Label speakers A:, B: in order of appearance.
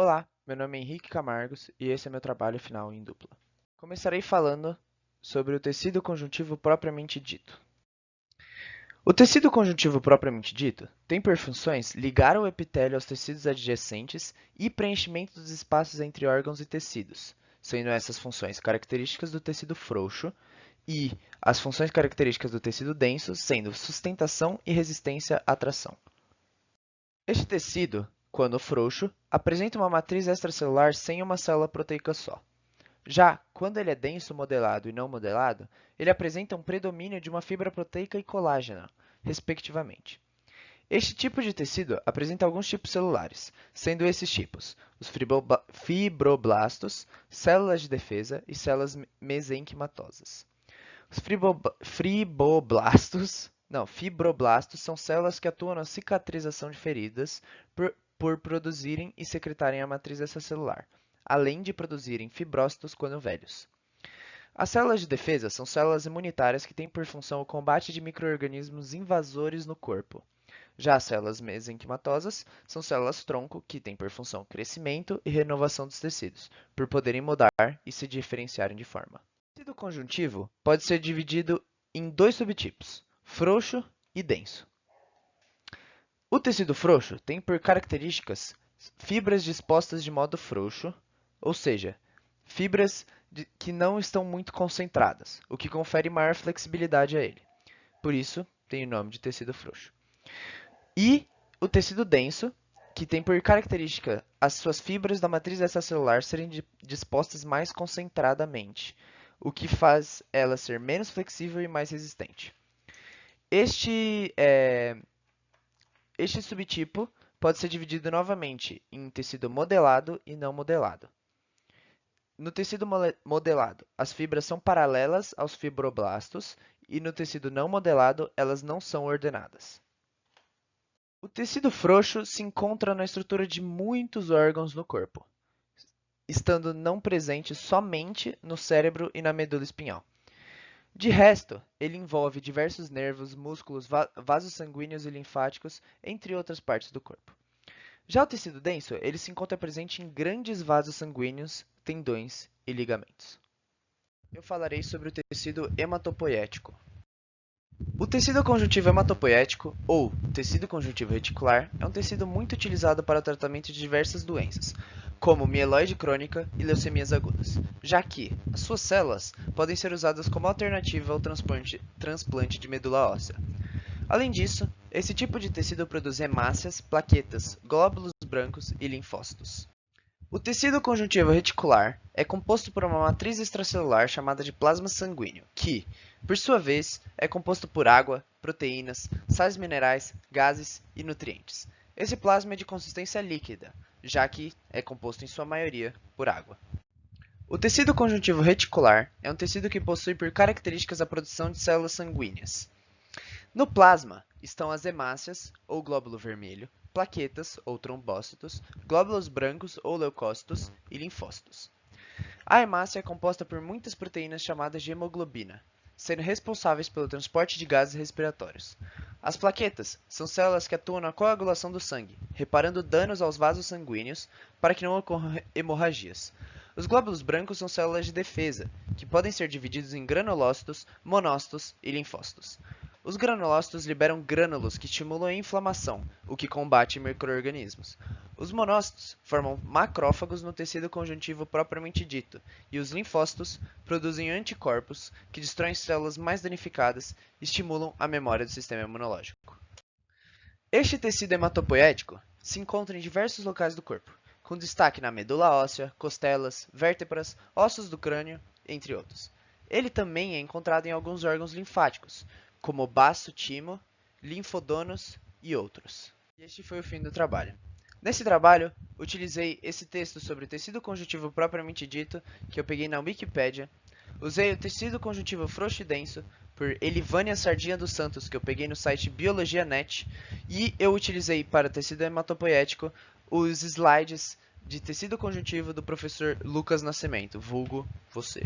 A: Olá, meu nome é Henrique Camargos e esse é meu trabalho final em dupla. Começarei falando sobre o tecido conjuntivo propriamente dito. O tecido conjuntivo propriamente dito tem por funções ligar o epitélio aos tecidos adjacentes e preenchimento dos espaços entre órgãos e tecidos, sendo essas funções características do tecido frouxo e as funções características do tecido denso, sendo sustentação e resistência à tração. Este tecido, quando frouxo, apresenta uma matriz extracelular sem uma célula proteica só. Já quando ele é denso modelado e não modelado, ele apresenta um predomínio de uma fibra proteica e colágena, respectivamente. Este tipo de tecido apresenta alguns tipos celulares, sendo esses tipos os fibroblastos, células de defesa e células mesenquimatosas. Os fibroblastos são células que atuam na cicatrização de feridas por produzirem e secretarem a matriz extracelular, além de produzirem fibrócitos quando velhos. As células de defesa são células imunitárias que têm por função o combate de micro-organismos invasores no corpo. Já as células mesenquimatosas são células-tronco que têm por função crescimento e renovação dos tecidos, por poderem mudar e se diferenciarem de forma. O tecido conjuntivo pode ser dividido em dois subtipos, frouxo e denso. O tecido frouxo tem por características fibras dispostas de modo frouxo, ou seja, fibras que não estão muito concentradas, o que confere maior flexibilidade a ele. Por isso, tem o nome de tecido frouxo. E o tecido denso, que tem por característica as suas fibras da matriz extracelular serem dispostas mais concentradamente, o que faz ela ser menos flexível e mais resistente. Este subtipo pode ser dividido novamente em tecido modelado e não modelado. No tecido modelado, as fibras são paralelas aos fibroblastos e no tecido não modelado, elas não são ordenadas. O tecido frouxo se encontra na estrutura de muitos órgãos no corpo, estando não presente somente no cérebro e na medula espinhal. De resto, ele envolve diversos nervos, músculos, vasos sanguíneos e linfáticos, entre outras partes do corpo. Já o tecido denso, ele se encontra presente em grandes vasos sanguíneos, tendões e ligamentos. Eu falarei sobre o tecido hematopoético. O tecido conjuntivo hematopoético, ou tecido conjuntivo reticular, é um tecido muito utilizado para o tratamento de diversas doenças, como mieloide crônica e leucemias agudas, já que as suas células podem ser usadas como alternativa ao transplante de medula óssea. Além disso, esse tipo de tecido produz hemácias, plaquetas, glóbulos brancos e linfócitos. O tecido conjuntivo reticular é composto por uma matriz extracelular chamada de plasma sanguíneo, que, por sua vez, é composto por água, proteínas, sais minerais, gases e nutrientes. Esse plasma é de consistência líquida, já que é composto em sua maioria por água. O tecido conjuntivo reticular é um tecido que possui por características a produção de células sanguíneas. No plasma estão as hemácias, ou glóbulo vermelho, plaquetas, ou trombócitos, glóbulos brancos, ou leucócitos, e linfócitos. A hemácia é composta por muitas proteínas chamadas de hemoglobina, sendo responsáveis pelo transporte de gases respiratórios. As plaquetas são células que atuam na coagulação do sangue, reparando danos aos vasos sanguíneos para que não ocorram hemorragias. Os glóbulos brancos são células de defesa, que podem ser divididos em granulócitos, monócitos e linfócitos. Os granulócitos liberam grânulos que estimulam a inflamação, o que combate micro-organismos. Os monócitos formam macrófagos no tecido conjuntivo propriamente dito, e os linfócitos produzem anticorpos que destroem células mais danificadas e estimulam a memória do sistema imunológico. Este tecido hematopoético se encontra em diversos locais do corpo, com destaque na medula óssea, costelas, vértebras, ossos do crânio, entre outros. Ele também é encontrado em alguns órgãos linfáticos, como baço, timo, linfodonos e outros. E este foi o fim do trabalho. Nesse trabalho, utilizei esse texto sobre o tecido conjuntivo propriamente dito, que eu peguei na Wikipédia. Usei o tecido conjuntivo frouxo e denso, por Elivânia Sardinha dos Santos, que eu peguei no site Biologia.net. E eu utilizei para tecido hematopoético os slides de tecido conjuntivo do professor Lucas Nascimento, vulgo você.